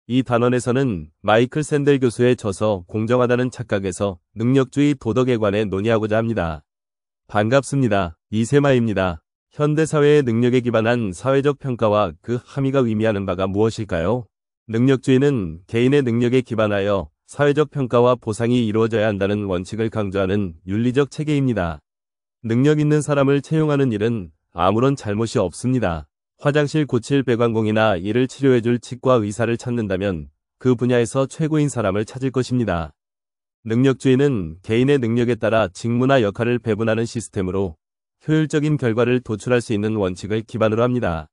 이 단원에서는 마이클 샌델 교수의 저서 공정하다는 착각에서 능력주의 도덕에 관해 논의하고자 합니다. 반갑습니다. 이세마입니다. 현대사회의 능력에 기반한 사회적 평가와 그 함의가 의미하는 바가 무엇일까요? 능력주의는 개인의 능력에 기반하여 사회적 평가와 보상이 이루어져야 한다는 원칙을 강조하는 윤리적 체계입니다. 능력 있는 사람을 채용하는 일은 아무런 잘못이 없습니다. 화장실 고칠 배관공이나 이를 치료해줄 치과 의사를 찾는다면 그 분야에서 최고인 사람을 찾을 것입니다. 능력주의는 개인의 능력에 따라 직무나 역할을 배분하는 시스템으로 효율적인 결과를 도출할 수 있는 원칙을 기반으로 합니다.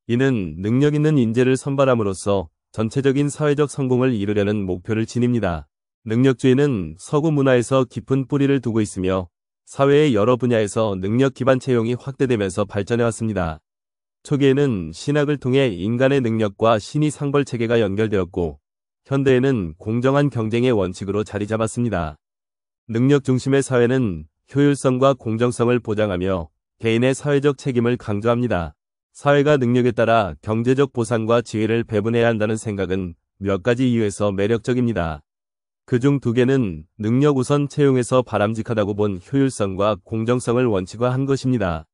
이는 능력 있는 인재를 선발함으로써 전체적인 사회적 성공을 이루려는 목표를 지닙니다. 능력주의는 서구 문화에서 깊은 뿌리를 두고 있으며 사회의 여러 분야에서 능력 기반 채용이 확대되면서 발전해왔습니다. 초기에는 신학을 통해 인간의 능력과 신의 상벌 체계가 연결되었고 현대에는 공정한 경쟁의 원칙으로 자리 잡았습니다. 능력 중심의 사회는 효율성과 공정성을 보장하며 개인의 사회적 책임을 강조합니다. 사회가 능력에 따라 경제적 보상과 지위를 배분해야 한다는 생각은 몇 가지 이유에서 매력적입니다. 그중 두 개는 능력 우선 채용에서 바람직하다고 본 효율성과 공정성을 원칙화한 것입니다.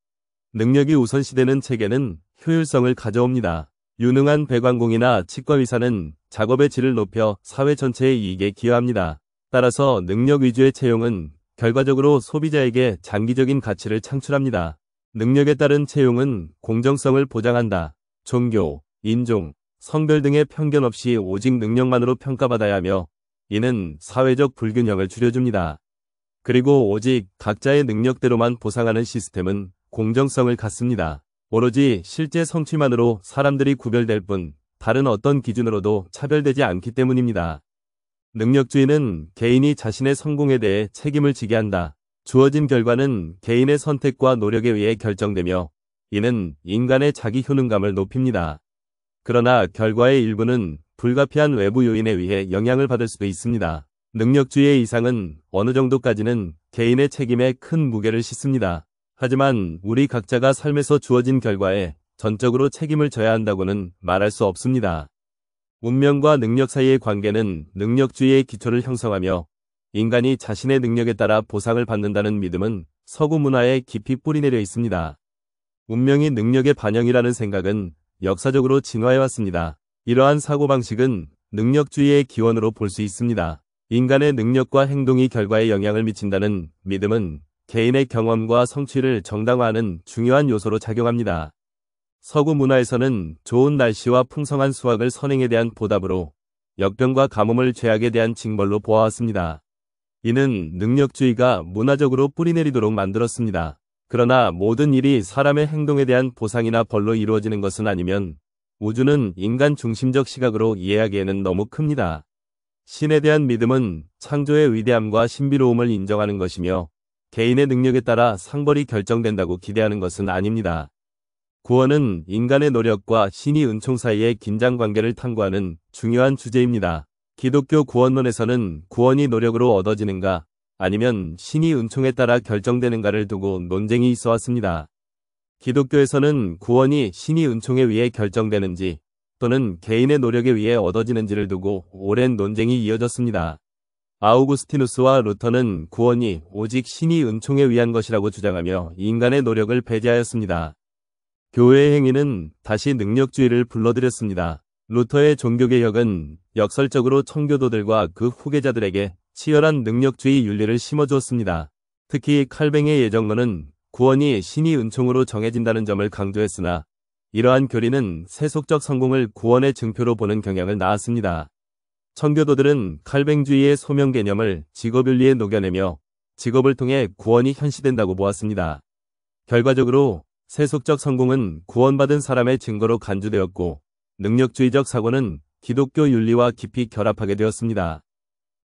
능력이 우선시되는 체계는 효율성을 가져옵니다. 유능한 배관공이나 치과의사는 작업의 질을 높여 사회 전체의 이익에 기여합니다. 따라서 능력 위주의 채용은 결과적으로 소비자에게 장기적인 가치를 창출합니다. 능력에 따른 채용은 공정성을 보장한다. 종교, 인종, 성별 등의 편견 없이 오직 능력만으로 평가받아야 하며 이는 사회적 불균형을 줄여줍니다. 그리고 오직 각자의 능력대로만 보상하는 시스템은 공정성을 갖습니다. 오로지 실제 성취만으로 사람들이 구별될 뿐 다른 어떤 기준으로도 차별되지 않기 때문입니다. 능력주의는 개인이 자신의 성공에 대해 책임을 지게 한다. 주어진 결과는 개인의 선택과 노력에 의해 결정되며 이는 인간의 자기 효능감을 높입니다. 그러나 결과의 일부는 불가피한 외부 요인에 의해 영향을 받을 수도 있습니다. 능력주의의 이상은 어느 정도까지는 개인의 책임에 큰 무게를 싣습니다. 하지만 우리 각자가 삶에서 주어진 결과에 전적으로 책임을 져야 한다고는 말할 수 없습니다. 운명과 능력 사이의 관계는 능력주의의 기초를 형성하며 인간이 자신의 능력에 따라 보상을 받는다는 믿음은 서구 문화에 깊이 뿌리내려 있습니다. 운명이 능력의 반영이라는 생각은 역사적으로 진화해왔습니다. 이러한 사고방식은 능력주의의 기원으로 볼 수 있습니다. 인간의 능력과 행동이 결과에 영향을 미친다는 믿음은 개인의 경험과 성취를 정당화하는 중요한 요소로 작용합니다. 서구 문화에서는 좋은 날씨와 풍성한 수확을 선행에 대한 보답으로 역병과 가뭄을 죄악에 대한 징벌로 보아왔습니다. 이는 능력주의가 문화적으로 뿌리내리도록 만들었습니다. 그러나 모든 일이 사람의 행동에 대한 보상이나 벌로 이루어지는 것은 아니면 우주는 인간 중심적 시각으로 이해하기에는 너무 큽니다. 신에 대한 믿음은 창조의 위대함과 신비로움을 인정하는 것이며 개인의 능력에 따라 상벌이 결정된다고 기대하는 것은 아닙니다. 구원은 인간의 노력과 신의 은총 사이의 긴장관계를 탐구하는 중요한 주제입니다. 기독교 구원론에서는 구원이 노력으로 얻어지는가 아니면 신의 은총에 따라 결정되는가를 두고 논쟁이 있어왔습니다. 기독교에서는 구원이 신의 은총에 의해 결정되는지 또는 개인의 노력에 의해 얻어지는지를 두고 오랜 논쟁이 이어졌습니다. 아우구스티누스와 루터는 구원이 오직 신의 은총에 의한 것이라고 주장하며 인간의 노력을 배제하였습니다. 교회의 행위는 다시 능력주의를 불러들였습니다. 루터의 종교개혁은 역설적으로 청교도들과 그 후계자들에게 치열한 능력주의 윤리를 심어주었습니다. 특히 칼뱅의 예정론은 구원이 신의 은총으로 정해진다는 점을 강조했으나 이러한 교리는 세속적 성공을 구원의 증표로 보는 경향을 낳았습니다. 청교도들은 칼뱅주의의 소명 개념을 직업윤리에 녹여내며 직업을 통해 구원이 현시된다고 보았습니다. 결과적으로 세속적 성공은 구원받은 사람의 증거로 간주되었고 능력주의적 사고는 기독교 윤리와 깊이 결합하게 되었습니다.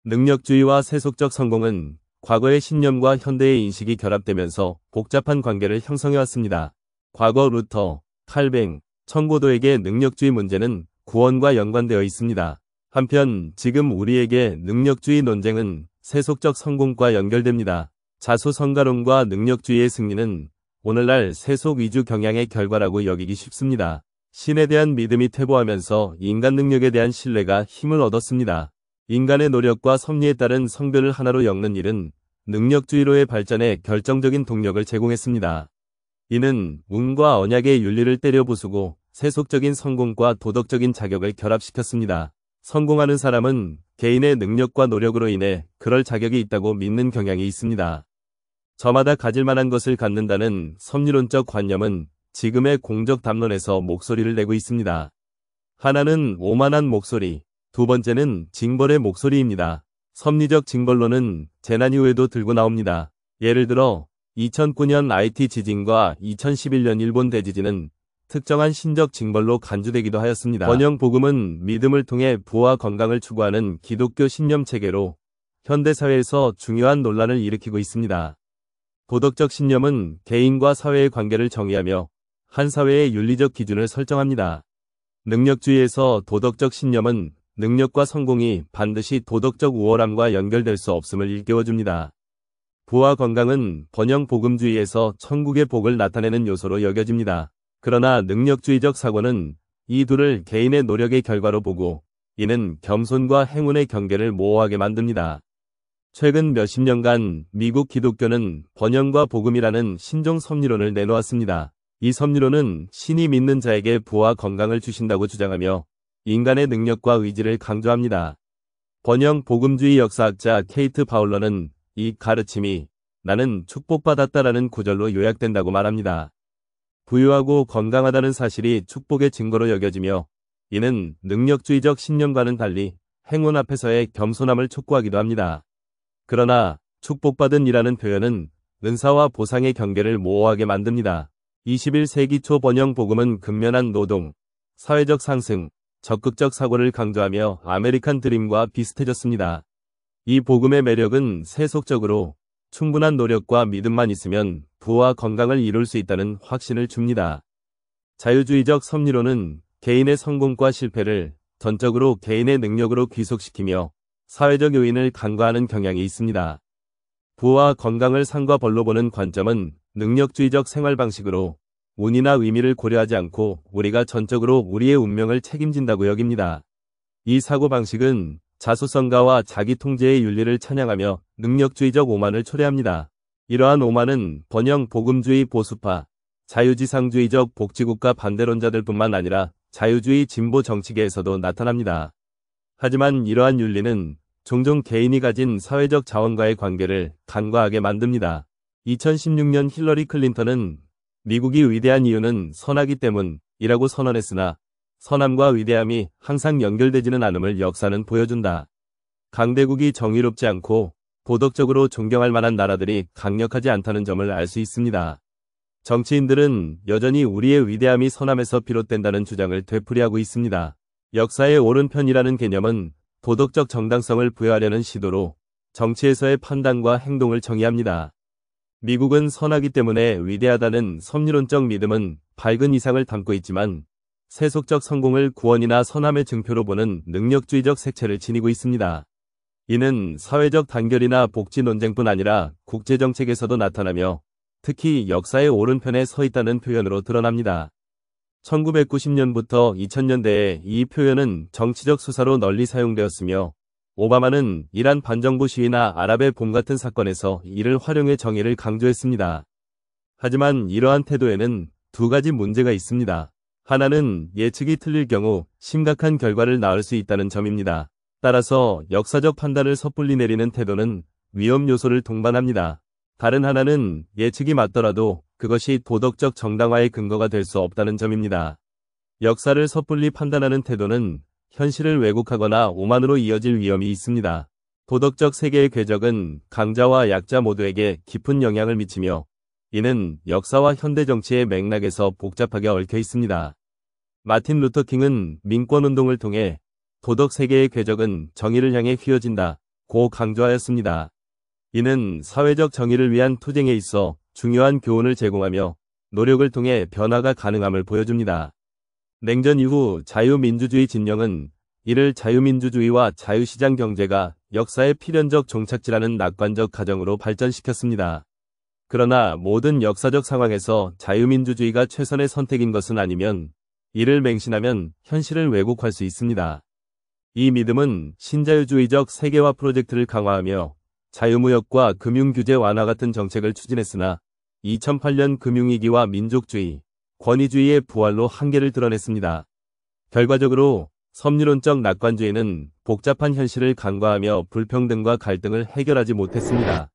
능력주의와 세속적 성공은 과거의 신념과 현대의 인식이 결합되면서 복잡한 관계를 형성해왔습니다. 과거 루터, 칼뱅, 청교도에게 능력주의 문제는 구원과 연관되어 있습니다. 한편 지금 우리에게 능력주의 논쟁은 세속적 성공과 연결됩니다. 자수성가론과 능력주의의 승리는 오늘날 세속 위주 경향의 결과라고 여기기 쉽습니다. 신에 대한 믿음이 퇴보하면서 인간 능력에 대한 신뢰가 힘을 얻었습니다. 인간의 노력과 섭리에 따른 성별을 하나로 엮는 일은 능력주의로의 발전에 결정적인 동력을 제공했습니다. 이는 운과 언약의 윤리를 때려 부수고 세속적인 성공과 도덕적인 자격을 결합시켰습니다. 성공하는 사람은 개인의 능력과 노력으로 인해 그럴 자격이 있다고 믿는 경향이 있습니다. 저마다 가질 만한 것을 갖는다는 섭리론적 관념은 지금의 공적 담론에서 목소리를 내고 있습니다. 하나는 오만한 목소리, 두 번째는 징벌의 목소리입니다. 섭리적 징벌론은 재난 이후에도 들고 나옵니다. 예를 들어 2009년 IT 지진과 2011년 일본 대지진은 특정한 신적 징벌로 간주되기도 하였습니다. 번영 복음은 믿음을 통해 부와 건강을 추구하는 기독교 신념 체계로 현대사회에서 중요한 논란을 일으키고 있습니다. 도덕적 신념은 개인과 사회의 관계를 정의하며 한 사회의 윤리적 기준을 설정합니다. 능력주의에서 도덕적 신념은 능력과 성공이 반드시 도덕적 우월함과 연결될 수 없음을 일깨워줍니다. 부와 건강은 번영 복음주의에서 천국의 복을 나타내는 요소로 여겨집니다. 그러나 능력주의적 사고는 이 둘을 개인의 노력의 결과로 보고 이는 겸손과 행운의 경계를 모호하게 만듭니다. 최근 몇십 년간 미국 기독교는 번영과 복음이라는 신종 섭리론을 내놓았습니다. 이 섭리론은 신이 믿는 자에게 부와 건강을 주신다고 주장하며 인간의 능력과 의지를 강조합니다. 번영 복음주의 역사학자 케이트 파울러는 이 가르침이 나는 축복받았다라는 구절로 요약된다고 말합니다. 부유하고 건강하다는 사실이 축복의 증거로 여겨지며 이는 능력주의적 신념과는 달리 행운 앞에서의 겸손함을 촉구하기도 합니다. 그러나 축복받은 이라는 표현은 은사와 보상의 경계를 모호하게 만듭니다. 21세기 초 번영 복음은 근면한 노동, 사회적 상승, 적극적 사고를 강조하며 아메리칸 드림과 비슷해졌습니다. 이 복음의 매력은 세속적으로 충분한 노력과 믿음만 있으면 부와 건강을 이룰 수 있다는 확신을 줍니다. 자유주의적 섭리론은 개인의 성공과 실패를 전적으로 개인의 능력으로 귀속시키며 사회적 요인을 간과하는 경향이 있습니다. 부와 건강을 상과 벌로 보는 관점은 능력주의적 생활 방식으로 운이나 의미를 고려하지 않고 우리가 전적으로 우리의 운명을 책임진다고 여깁니다. 이 사고방식은 자수성가와 자기 통제의 윤리를 찬양하며 능력주의적 오만을 초래합니다. 이러한 오만은 번영 복음주의 보수파, 자유지상주의적 복지국가 반대론자들뿐만 아니라 자유주의 진보 정치계에서도 나타납니다. 하지만 이러한 윤리는 종종 개인이 가진 사회적 자원과의 관계를 간과하게 만듭니다. 2016년 힐러리 클린턴은 미국이 위대한 이유는 선하기 때문이라고 선언했으나 선함과 위대함이 항상 연결되지는 않음을 역사는 보여준다. 강대국이 정의롭지 않고 도덕적으로 존경할 만한 나라들이 강력하지 않다는 점을 알 수 있습니다. 정치인들은 여전히 우리의 위대함이 선함에서 비롯된다는 주장을 되풀이하고 있습니다. 역사의 오른편이라는 개념은 도덕적 정당성을 부여하려는 시도로 정치에서의 판단과 행동을 정의합니다. 미국은 선하기 때문에 위대하다는 섭리론적 믿음은 밝은 이상을 담고 있지만 세속적 성공을 구원이나 선함의 증표로 보는 능력주의적 색채를 지니고 있습니다. 이는 사회적 단결이나 복지 논쟁뿐 아니라 국제정책에서도 나타나며 특히 역사의 오른편에 서 있다는 표현으로 드러납니다. 1990년부터 2000년대에 이 표현은 정치적 수사로 널리 사용되었으며 오바마는 이란 반정부 시위나 아랍의 봄 같은 사건에서 이를 활용해 정의를 강조했습니다. 하지만 이러한 태도에는 두 가지 문제가 있습니다. 하나는 예측이 틀릴 경우 심각한 결과를 낳을 수 있다는 점입니다. 따라서 역사적 판단을 섣불리 내리는 태도는 위험 요소를 동반합니다. 다른 하나는 예측이 맞더라도 그것이 도덕적 정당화의 근거가 될 수 없다는 점입니다. 역사를 섣불리 판단하는 태도는 현실을 왜곡하거나 오만으로 이어질 위험이 있습니다. 도덕적 세계의 궤적은 강자와 약자 모두에게 깊은 영향을 미치며 이는 역사와 현대 정치의 맥락에서 복잡하게 얽혀 있습니다. 마틴 루터 킹은 민권운동을 통해 도덕 세계의 궤적은 정의를 향해 휘어진다고 강조하였습니다. 이는 사회적 정의를 위한 투쟁에 있어 중요한 교훈을 제공하며 노력을 통해 변화가 가능함을 보여줍니다. 냉전 이후 자유민주주의 진영은 이를 자유민주주의와 자유시장 경제가 역사의 필연적 종착지라는 낙관적 가정으로 발전시켰습니다. 그러나 모든 역사적 상황에서 자유민주주의가 최선의 선택인 것은 아니면 이를 맹신하면 현실을 왜곡할 수 있습니다. 이 믿음은 신자유주의적 세계화 프로젝트를 강화하며 자유무역과 금융규제 완화 같은 정책을 추진했으나 2008년 금융위기와 민족주의, 권위주의의 부활로 한계를 드러냈습니다. 결과적으로 섬유론적 낙관주의는 복잡한 현실을 간과하며 불평등과 갈등을 해결하지 못했습니다.